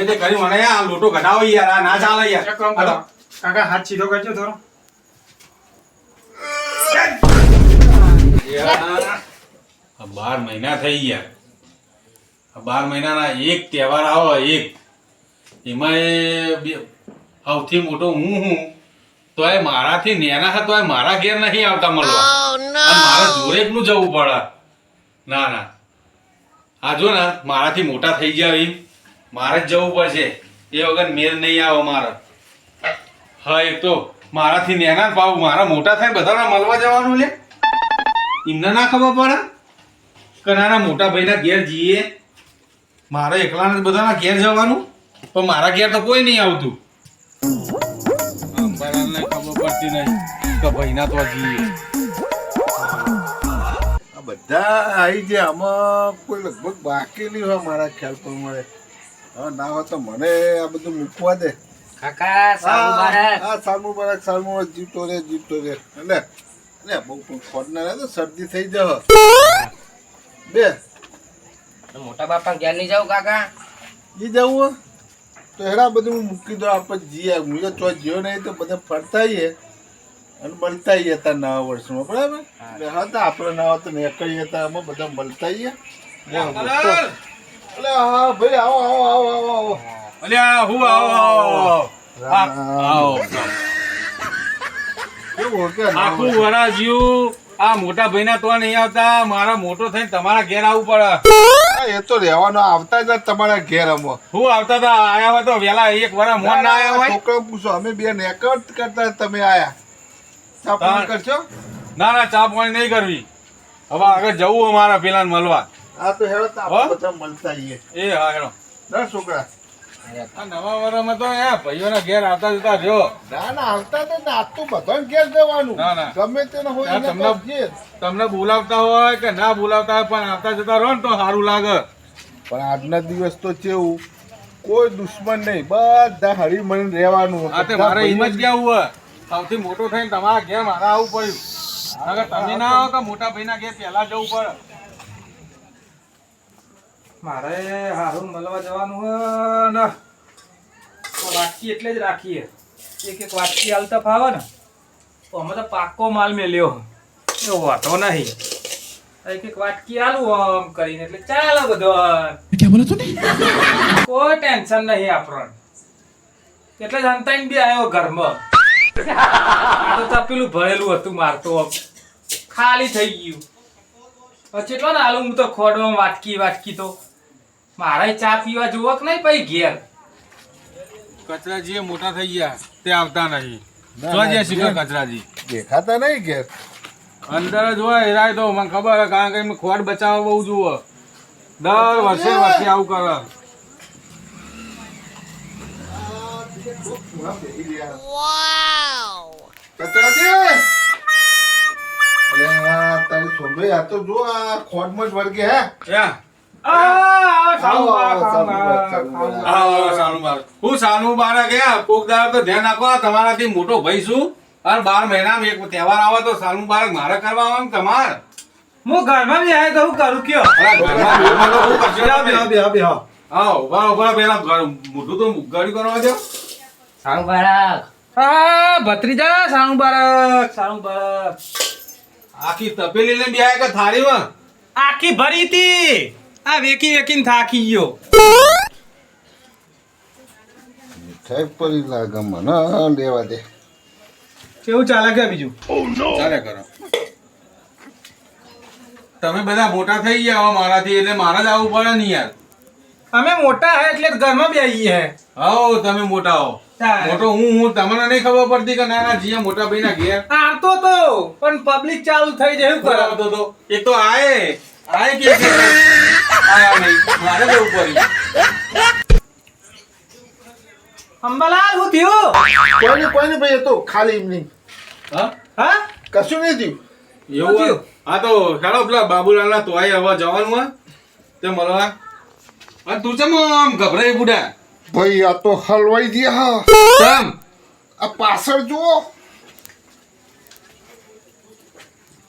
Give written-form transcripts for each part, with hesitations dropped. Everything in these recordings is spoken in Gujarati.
ગમે તે કરી મને આ લોટો ઘટાવો યાર, આ ના ચાલે યાર. કાકા હાથ સીધો કરજો થોડો. આ 12 મહિના થઈ ગયા. આ 12 મહિનાના એક તહેવાર આવો એક, એમાં સૌથી મોટો હું તોય મારાથી નેના હતા તોય મારા ઘેર નહીં આવતા મળવા. મારે જોડે એકલું જવું પડે. ના ના, આ જો ને મારાથી મોટા થઈ ગયા એમ મારે જ જવું પડશે. એ વગર મેળ નહીં આવે મારે. હા, એક તો મારાથી નેના પાવ મારા મોટા થાય બધાને મળવા જવાનું લે. એમને ના ખબર પડે કે નાના મોટા ભાઈના ઘેર જઈએ, મારે એકલાને બધાના ઘેર જવાનું, પણ મારા ઘેર તો કોઈ નહીં આવતું. અંબાલાલને ખબર પડતી નહીં કે ભાઈના તો જઈએ. આ બધા આવી જાય, આમાં કોઈ લગભગ બાકી નહીં હોય મારા ખ્યાલ પર મળે. હા, ના હોય તો મને આ બધું મૂકવા દે. કાકા સાલ મુબારક. હા, સાલ મુબારક, સાલ મુબારક. જીવતો રે, જીવતો રે. એટલે બહુ ખોટના રહે તો શરદી થઈ જાય. બે મોટા બાપા ઘેર નહીં જાવ કાકા? ઈ જવું તો હેડા બધું હું મૂકી દો. આપણે જઈએ, હું તો ચો જ્યો નહીં તો બધા ફરતા આવીએ અને મળતા આવીએ હતા નવા વર્ષમાં, બરાબર? હા, તો આપણે નવા તો નીકળીએ હતા, અમે બધા મળતા આવીએ. એટલે હા ભાઈ, આવો આવો આવો આવો આવો. અલ્યા હું આવો આખું વરા જ્યું. આ મોટા ભાઈના તો નહીં આવતા, મારા મોટો થઈને તમારા ઘેર આવવું પડે. એ તો રહેવાનો, આવતા જ તમારા ઘેર અમો. હું આવતા હતા, આયા હોય તો વેલા એક વરા મોન ના આયા હોય. છોકરા પૂછો, અમે બે નેકટ કરતા તમે આયા. ચા પાણી કરશો? ના ના, ચા પાણી નહીં કરવી. હવે આગળ જવું અમારા પેલા મળવા. હા, તો હેડો તો આપણે બધા મળતા આવીએ. એ હા, હેડો. ના છોકરા, આ નવા વરામાં તો ભાઈઓના ઘેર આવતા જતા રહ્યો. ના ના, આવતા તો આજ તો બધાને ઘેર જવાનું. ના, ના. ગમે તેને હોય એને તમને- ઘેર. તમને બોલાવતા હોય કે ના બોલાવતા હોય, પણ આવતા જતા રહો ને તો સારું લાગે. પણ આજના દિવસ તો કેવું, કોઈ દુશ્મન નહીં, બધા હળી મળીને રહેવાનું. હા, તે મારે એમ જ કેવું હોય, સૌથી મોટો થઈને તમારા ઘેર મારે આવવું પડ્યું. અગર તમે ના આવો તો મોટા ભાઈના ઘેર પહેલા જવું પડે. મારે હારું મળવા જવાનું હોય ને તો વાટકી એટલે જ રાખીએ. એક એક વાટકી હાલતા ફાવે ને તો અમે તો પાક્કો માલ મેલ્યો એવો વાતો નહીં. એક એક વાટકી હાલું આમ કરીને એટલે ચાલે બધો. કોઈ ટેન્શન નહીં આપણને. એટલે જ અંતાઈને બી આવ્યો ઘરમાં. આ તો તપેલું ભરેલું હતું મારતો ખાલી થઈ ગયું. પછી એટલો ને હાલું હું તો ખોડો વાટકી તો મારે ચા પીવા જોવો કે નહીં પછી ઘેર. કચરાજી મોટા થઈ ગયા તે આવતા નહીં. જોજે શિખર કચરાજી દેખાતા નહીં ઘેર. અંદર જ હોય હેરાય તો મને ખબર હે, કારણ કે એમને ખોટ બચાવવા બહુ જુઓ. દર વર્ષે આવું કરે. કચરાજી! અરે આ તારી છોકરી આ તો જો આ ખોટમાં જ વળગે હે. ક્યાં? હું સાનું બારા ગયા કોકદાર તો ધ્યાન રાખો. તમારાથી મોટો ભાઈ છું અને 12 મહિનામાં એક તહેવાર આવે તો સાનું બારક મારે કરવા આવે ને તમારે. હું ઘરમાં બી આવે તો હું કરું કયો? અરે ઘરમાં તો હું કરશો તમે. હા, ઉભા પેલા મોઢું તો ગાડી કરવા દો. સારું બાળક. હા ભત્રીજા, સારું બાળક, સારું બાળક. આખી તપેલી ને બી કે થાળીમાં આખી ભરી હતી. આ વેકીને થાકી ગયો. ઠેક પડી લાગે મને, લેવા દે. કેવું ચાલે કે બીજું? ચાલે કરો. તમે બધા મોટા થઈ ગયા હો મારાથી, એટલે મારે જ આવવું પડે ને યાર. અમે મોટા હે એટલે ઘરમાં બી આવીએ હે. હાઉ, તમે મોટા હો. મોટો હું તમને નહીં ખબર પડતી કે નાના જીએ મોટા ભાઈના ઘેર આવતો તો પણ પબ્લિક ચાલુ થઈ જાય એવું કરે. આવતો તો એક તો આય કે આયા નહીં, મારે જવું પડ્યું. અંબાલાલ શું થયું? કોઈ નહીં ભાઈ, એ તો ખાલી એમ નહીં, હા, હા કશું નહીં થયું. એવું હોય? હા તો હેડો પેલા બાબુલાલના તો આય હવે જવાનું હોય તે મળવા. અને તું ચમ આમ ગભરાઈ બુડા? ભાઈ આ તો હલવાઈ ગયા. ચમ આ પાછળ જુઓ.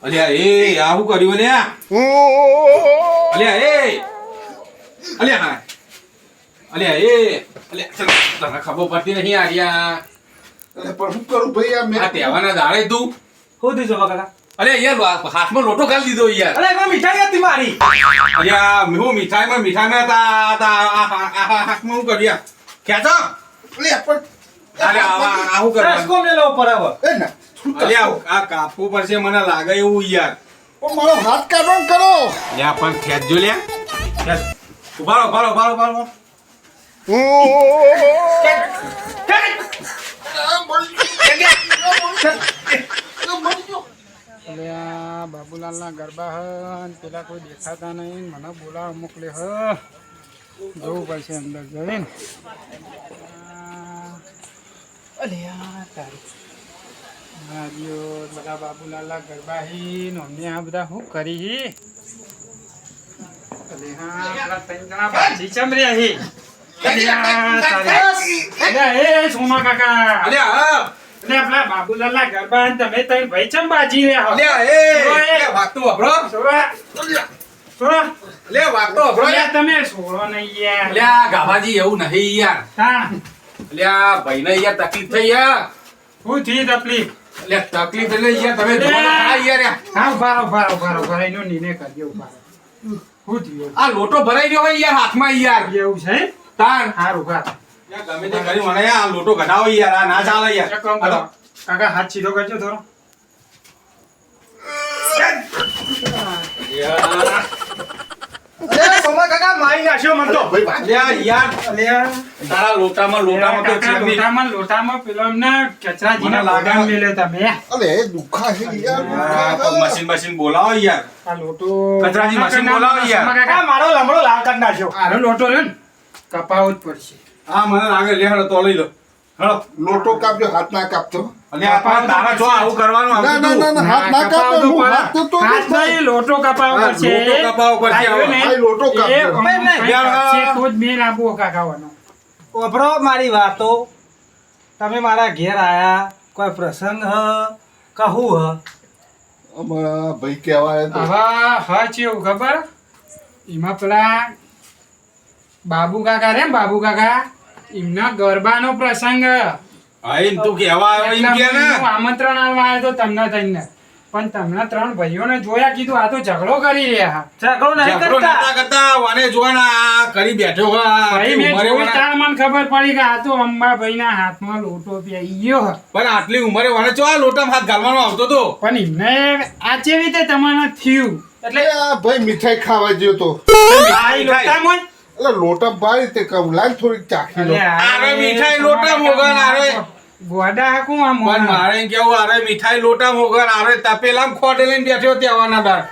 અલ્યા એ આ શું કર્યું અલ્યા? અલ્યા એ અલ્યા હા અલ્યા તને ખબર પડતી નહીં આર્યા એટલે પણ શું કરું ભાઈ આ આ મેં તહેવારના દાડે તું શું થયું છે કાકા? અલે યાર હાથમાં લોટો ગાલી દીધો યાર અરે એમાં મીઠાઈ હતી મારી. અલ્યા હું મીઠાઈમાં હાથમાં હું કર્યા ખેંચો એટલે પણ અરે આવું કરવા રસકો મેલો પર હવે. એ ના અલ્યા આ કાપવું પડશે મને લાગે એવું યાર પણ મારો હાથ કાઢો ને કરો લ્યા પણ ખેંચજો લ્યા ખેંચ. ઉભારો અલ્યા બાબુલાલના ગરબા હન પેલા કોઈ દેખાતા નહીં મને બોલાવા મોકલે હ જવું પડશે અંદર જઈને અલ્યા તારી બધા બાબુલાલના ગરબા હી અમને આ બધા શું કરી હી અલ્યા પેલા ત્રણ જણા બાજી ચમર્યા હી અલ્યા તારી અલ્યા એ સોમા કાકા અલ્યા હા એટલે આપણા બાબુલાલના ગરબા હન તમે ત્રણ ભાઈ ચમ બાજી રહ્યા હો અલ્યા વાગતું વાપરો સોરા સોરા અલ્યા વાગતો વાપરો અલ્યા તમે સોળો નહીં યાર અલ્યા ગાભાજી એવું નહીં યાર હા અલ્યા ભાઈને યાર તકલીફ થઈ યાર હું થી તકલીફ અલ્યા તકલીફ એટલે યાર તમે જોવાનો ખરા યાર હા ઉભા એનો નિર્ણય કરજો ઉભા હું થયું આ લોટો ભરાઈ ગયો હોય યાર હાથમાં યાર એવું છે તાણ સારું ઉભા યાર ગમે તે કરી મને આ લોટો ઘટાવો યાર આ ના ચાલે યાર એક કામ કરો કાકા હાથ સીધો કરજો થોડો અરે સોમા કાકા મારી નાખ્યો મન તો. ભાઈ ભાઈ અલ્યા યાર અલ્યા તારા લોટામાં તો ચીરમી. લોટામાં પેલો એમને કચરાજીના મને લાગે. લાગામ મેલ્યો તમે અરે એ દુખા છે યાર આ તો મશીન બોલાવો યાર આ લોટો કચરાજી મશીન બોલાવો યાર. કાકા, કાકા મારો લમડો લાલ કાઢ નાખ્યો. આનો લોટો લ્યો ને કપાવો જ પડશે હા મને લાગે લે હળો તો લઈ લો હળો લોટો કાપજો હાથ ના કાપતો અલ્યા પણ તારા જો આવું કરવાનું ના આવતું ના ના હાથ ના કાપતો હું હાથ તો હાથ નહીં, લોટો કપાવો હા, પડશે લોટો કપાવવો પડશે આ હવે. ને, આ લોટો એ કાપજો અમુક નહીં, કંઈક યાર, કાપશે તો જ મેલ આપવો કાકાવાનો. ઓભરો મારી વાતો. તમે મારા ઘેર આયા કોઈ પ્રસંગ હ કહું હ અમારા ભાઈ કહેવાય તો હવે હા છે એવું ખબર એમાં પેલા બાબુ કાકા રે બાબુ કાકા એમના ગરબાનો પ્રસંગ હા એમ તું કેવા આવ્યો એમ કે ને હું આમંત્રણ આલવા આવ્યો તો તમને થઈને પણ તમને ત્રણ ભાઈઓને જોયા કીધું આ તો ઝઘડો કરી રહ્યા ઝઘડો નહીં ઝઘડો નતા કરતા. કરતા વાને જોવાના આ કરી બેઠો હા ભાઈ મેં ઉંમરે જોઈ વાળા- તાર મને ખબર પડી કે આ તો અંબાભાઈના હાથમાં લોટો પ્યાઈ ગયો હ. પણ આટલી ઉંમરે વાને ચો આ લોટામાં હાથ ઘાલવાનો આવતો તો પણ એમને આ કેવી રીતે તમને થયું એટલે આ ભાઈ મીઠાઈ ખાવા ગયો તો આ ઈ લોટામાં જ? એટલે લોટા બારી તે કમ લાગ થોડીક ચાખી લો અરે આરે મીઠાઈ લોટા મોગન આરે. ગોડા હાકું આ પણ મોણા. મારે એમ કેવું આરે મીઠાઈ લોટા મોગન આરે તપેલામાં ખોટે લઈને બેઠો ત્યાંના દાળ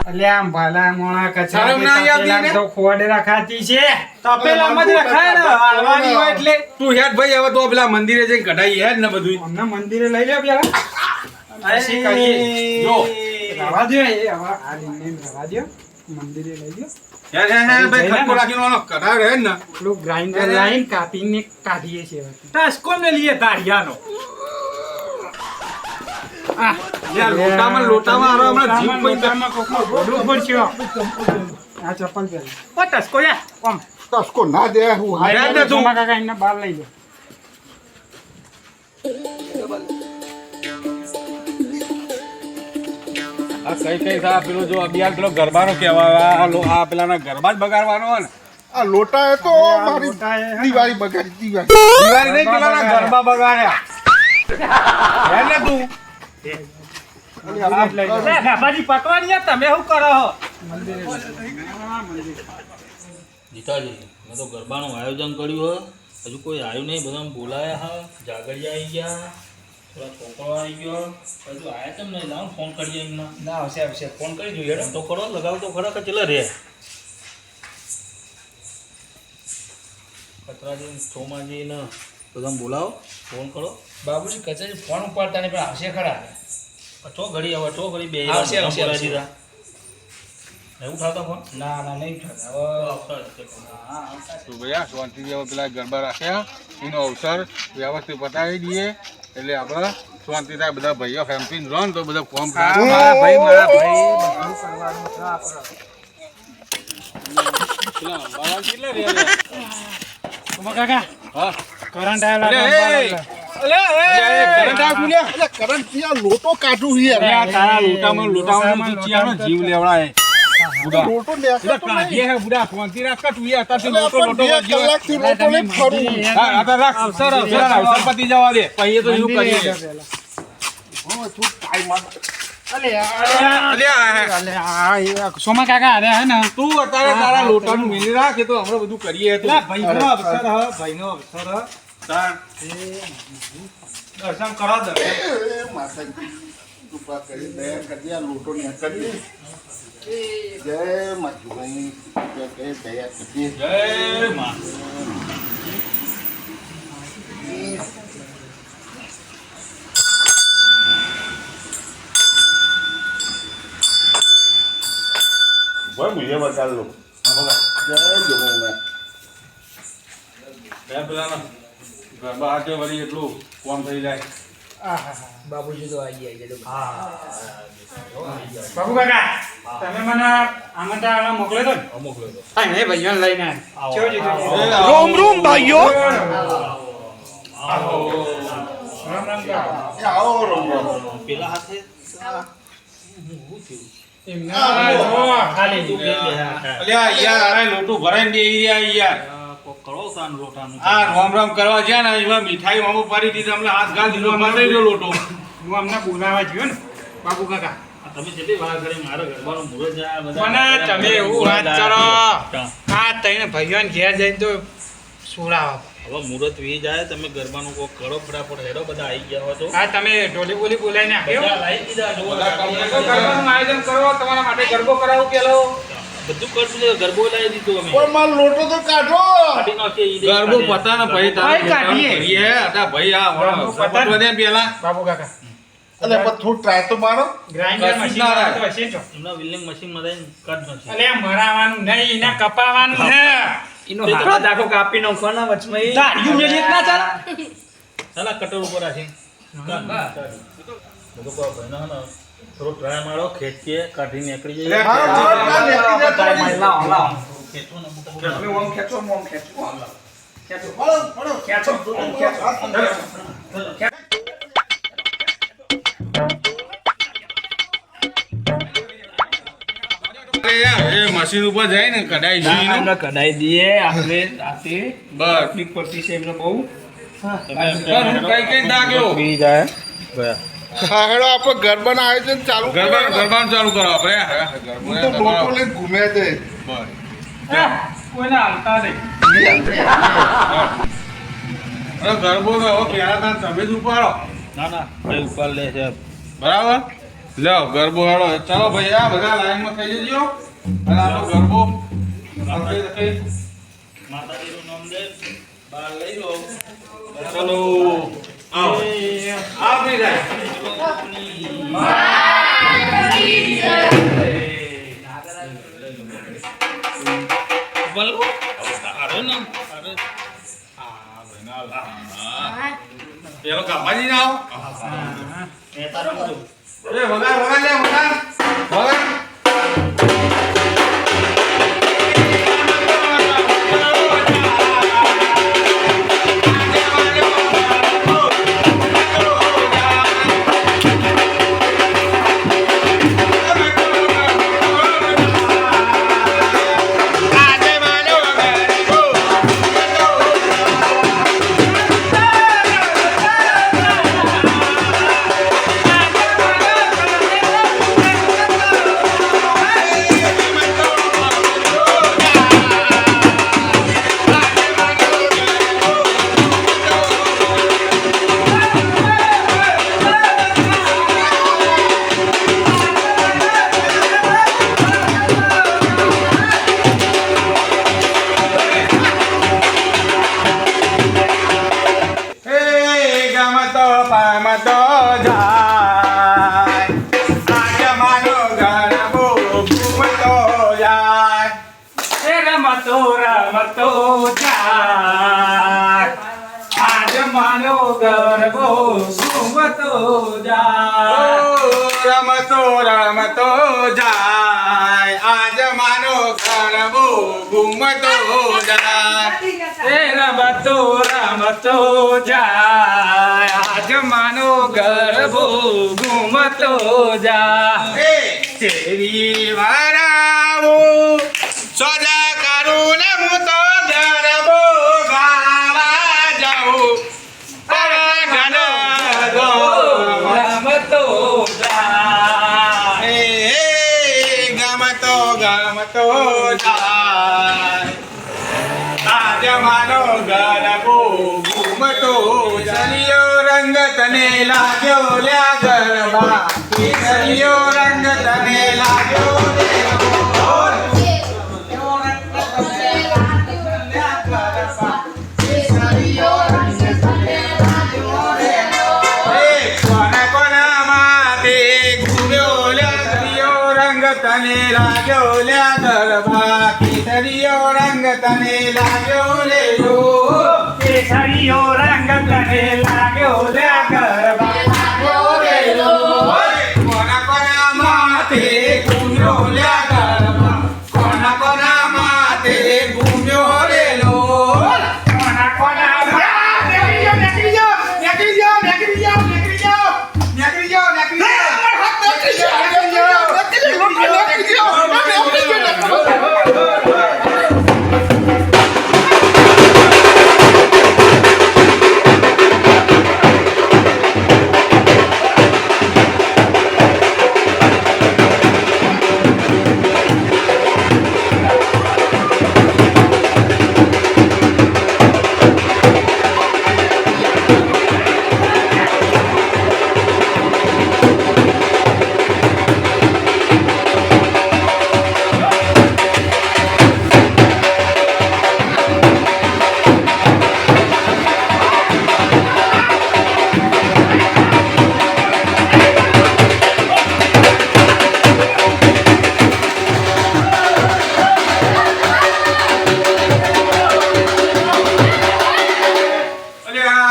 અલ્યા આમ ભાલા મોણા કચરા શરમ ના આવતી ને? તો ખોડ રખાતી છે તપેલામાં જ રખાય ને હાલવાની હોય એટલે. તું હેડ ભાઈ હવે તો પેલા મંદિરે જઈને કઢાઈ હેડ ને બધું અમને મંદિરે લઈ લો પેલા પછી કરીએ. જો. રવા દો એ હવે આ લીંબુ રવા દો મંદિરે લઈ લો હેડ હેડ હેડ ભાઈ ખટકો રાખીને આનો કઢાય હેડ ને પેલું ગ્રાઇન્ડર લાઈન કાપીને કાઢીએ છીએ હવે. ટસકો ને લીએ તાળિયાનો. આ યાર લોટામાં હારો હમણાં જીવ કોઈ લોટામાં કોકનું ઘોડું પડશે. આ ચપ્પલ પહેરી ઓ ટસકો યાર કોમ તસકો ના દે હું હાથ હેડ ને તું. સોમા કાકા એમને બહાર લઈ લો આ કઈ થા પેલો જો અબિયાર પેલો ગરબાનો કહેવાય આ પેલાના ગરબા જ બગાડવાનો હોય ને આ લોટા એ તો મારી લોટા એ હે ને. દિવાળી બગાડી દિવાળી દિવાળી નહીં પેલાના ગરબા બગાડ્યા હેડ ને તું મંદિરે જ લઈ લો. લે બાબાજી પકવાની યાર તમે શું કરો હો? મંદિરે જ લઈ લો. હા, મંદિરે. જીતાજી મેં તો ગરબાનું આયોજન કર્યું હ હજુ કોઈ આવ્યું નહીં બધા બોલાયા હા જાગરિયા આવી ગયા થોડા છોકરો આવી ગયો હજુ આયા કેમ નહીં લાવ ફોન કરીએ એમના ના આવશે ફોન કરી જોઈએ હેડો તો ખરો લગાવ તો ખરા કે ચલા રે કચરાજી સોમાજી ને બધા બોલાવો ફોન કરો બાબુજી કચેરી ફોન ઉપાડતા નહીં પણ આવશે ખરા. ચો ઘડી હવે ચો ઘડી બે આવશે, આવશે, આવશે. એવું થતા ફોન ના ના નહીં થતા. હવે તું ભૈયા શાંતિથી હવે પેલા ગરબા રાખ્યા એનો અવસર વ્યવસ્થિત પતાવી દઈએ એટલે આપણે શાંતિ થાય બધા ભાઈઓ ફેમ્પીને રહો ને તો બધા ફોર્મ મારા ભાઈ બધું કરવાનું છે આપણે. પેલા અંબાલાલ કેટલા રહ્યા? ઉમા કાકા હા કરંટ આવ્યો અલે, લાગે કરંટ આ બોલ્યા? એટલે કરંટ થી આ લોટો કાઢું છે અરે આ યાર. તારા લોટામાં તું ચિયાનો જીવ લેવડાય. બુડા. લોટો લેતો પેલા તો નહીં. કાઢીએ હે બુડા, ફોનથી રાખ કાઢ, તું યાર, તારથી એટલે લોટો પણ બે વાગ્યો. કલાકથી લોટો લઈને ફરું. હા, આ તો રાખ. અવસર પતી જવા દે. પછી તો એવું કરીએ. હવે શું time આ- અલ્યા, સોમા કાકા અરે હે ને તું અત્યારે તારા લોટાનું મિલી રાખ, એ તો હમણાં બધું કરીએ તો. તાણ. દર્શન કરો દર્શન. એ માતાજી, કૃપા કરી દયા કરજે, આ લોટો ને કરજે. જય માધુભાઈ, જય દયા કરજે. જય માં. ભાઈ મુજે બતા લો. જય જોગોમાં. બે પેલાના ગરબા હાથે વળી એટલું કોમ થઈ જાય. બાબુજી તો આવી ગયા બાબુ કાકા તમે મને આમંત્રણ મોકલ્યો તો ને મોકલો તો હા ને ભાઈઓ લઈને આવો. કેવું જીતું રોમ રોમ ભાઈઓ. રામ રામ કા એ આવો રમો. પેલા હાથે એમને જો ખાલી તું કે અલ્યા યાર આને લોટું ભરાઈને દે યાર યાર. કોક કરો તાન લોટાનું આ રામ રામ કરવા જ્યાં ને એમાં મીઠાઈ મામો પાડી દીધી, અમને હાથ ગાલ દીધો, મારી ગયો લોટો. હું અમને બોલાવા જ્યો ને બાબુ કાકા તમે જેટલી વાર કરી મારા ગરબાનું મુહૂર્ત છે, આ બધા મને તમે એવું વાત કરો હા. આ તઈને ભાઈઓને ઘેર જઈને તો સુરાવો હવે મુહૂર્ત વી જાય, તમે ગરબાનું કોક કરો ફટાફટ, હેડો બધા આવી ગયા હો તો આ તમે ઢોલી બોલી બોલાઈને આપ્યો બધા લાવી દીધા, જો બધા કામ તો ગરબાનું આયોજન કરો તમારા માટે ગરબો કરાવું પેલો બધું કરશું છે, ગરબો લાવી દીધો અમે પણ મારો લોટો તો કાઢો. કાઢી નાખીએ ઈ ગરબો કાઢીએ. પતા ને ભાઈ તારા ભાઈ કાઢીએ. લોટાનું કરીએ. અતા ભાઈ આ ગરબો પતા ને. વધે પેલા. બાબુ કાકા એટલે પણ થોડું ટ્રાય તો મારો. ગ્રાઇન્ડર કશું મશીન ના આવે રહે. તો હશે જો એમના વિલિંગ મશીનમાં લઈને કાઢ નાખીએ. અલે મરાવાનું નહીં એને કપાવાનું છે એનો હાથ આખો કાપી નાખો ને વચમાં ઈ. દાઢીયું મેલી ના ચાલે ચાલા કટર ઉપર રાખી બધું કોઈ ભાઈ ના થોડો ટ્રાય મારો, ખેંચીએ કાઢી નીકળી જાય. મારો લોટ ના નીકળી જતો હોય. લાવો, લાવો. ખેંચો ને મોટા તમે ઓમ ખેંચો, ઓમ ખેંચો, ઓમ લાવો. ખેંચો. પડો, પડો. ખેંચો, ઓમ ખેંચો. અરે યાર, એ મશીન ઉપર જાય ને કઢાઈ ના, જોઈને. એમને કઢાઈ દઈએ આપણે રાતે બસ. તકલીફ પડતી છે એમને બહુ પણ હું કઈ કઈ દાગ્યો. પી જાય હા, હેડો આપણે ગરબાના આયોજન ચાલુ ગરબાનું કરો. ગરબાનું ચાલુ કરો આપણે. હું તો લોટો લઈને ઘૂમ્યા છે. કોઈને હાલતા નહીં અરે ગરબો તો હવે પહેલા તમે જ ઉપાડો. ના ના ભાઈ ઉપર લે છે. બરાબર, લ્યો ગરબો હેડો. ચાલો ભાઈ, આ બધા લાઈનમાં થઈ જજો અને આપણો ગરબો આપણે કઈ માતાજીનું નામ લે, બહાર લઈ લો. ચલો આવો આપી જાય. ઉપર લો. અરે ના, અરે. પેલો કાપાજી ના આવો. એ તારો બધું. એ વગાડ વગાડ લે વગાડ વગાડ. રમતો રમતો જાય આજ માનો ગરબો ઘૂમતો જાય રમતો રમતો જાય આજ માનો ગરબો ઘૂમતો જાય એ રમતો રમતો જાય આજ માનો ગરબો ઘૂમતો જાય તેરી વારાવો સજા કરું ને હું તો ગરબો ગાવા જાઉં પણ રમતો જાય ગમતો ગમતો જાય આજ માનો ગરબો ઘૂમતો સરિયો રંગ તને લાગ્યો લ્યા ગરબા સરિયો રંગ તને લાગ્યો તને લાગ્યો લ્યા ગરબા કેસરીયો રંગ તને લાગ્યો લે કેસરીયો રંગ તને લાગ્યો લ્યા ગરબા લાગ્યો રે કોના કોના માથે ઘૂમ્યો લ્યા ગરબા કોના કોના માથે ઘૂમ્યો રેલો કોના કોના નીકળી જાઓ નીકળી જાઓ નીકળી જાઓ નીકળી જાઓ નીકળી જાઓ નીકળી જાઓ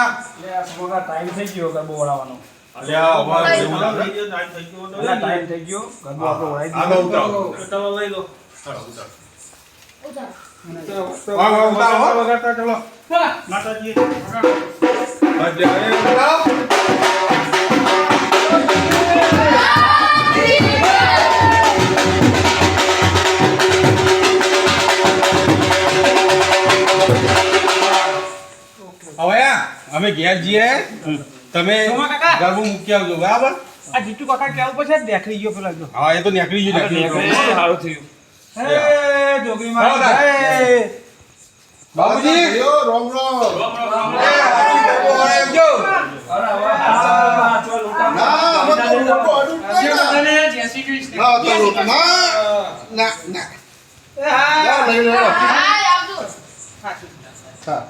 ટાઈમ થઈ ગયો ગરબો વળાવવાનો અલ્યા અમાર જેવું ટાઈમ થઈ ગયો ગરબો આપણો વળાઈ આગળ ઉતારો ચાલો લઈ લો ઉતારો વગાડતા ચલો માતાજી હવે અમે ઘેર જઈએ તમે સોમા કાકા. ગરબો મૂકી આવજો બરાબર આ જીતુ કાકા કેવું પછી દેખરી ગયો પેલા જો હા એ તો નીકળી ગયું નીકળી ગયું. સારું થયું હે જોગી મારી જય. બાબુજી રોમ રોમ એ હાથી ગરબો વળાવજો. ના હવે તો લોકો અડું જ નહીં ને. જય શ્રી કૃષ્ણ ના તો લોકો ના ના લઈ લો હા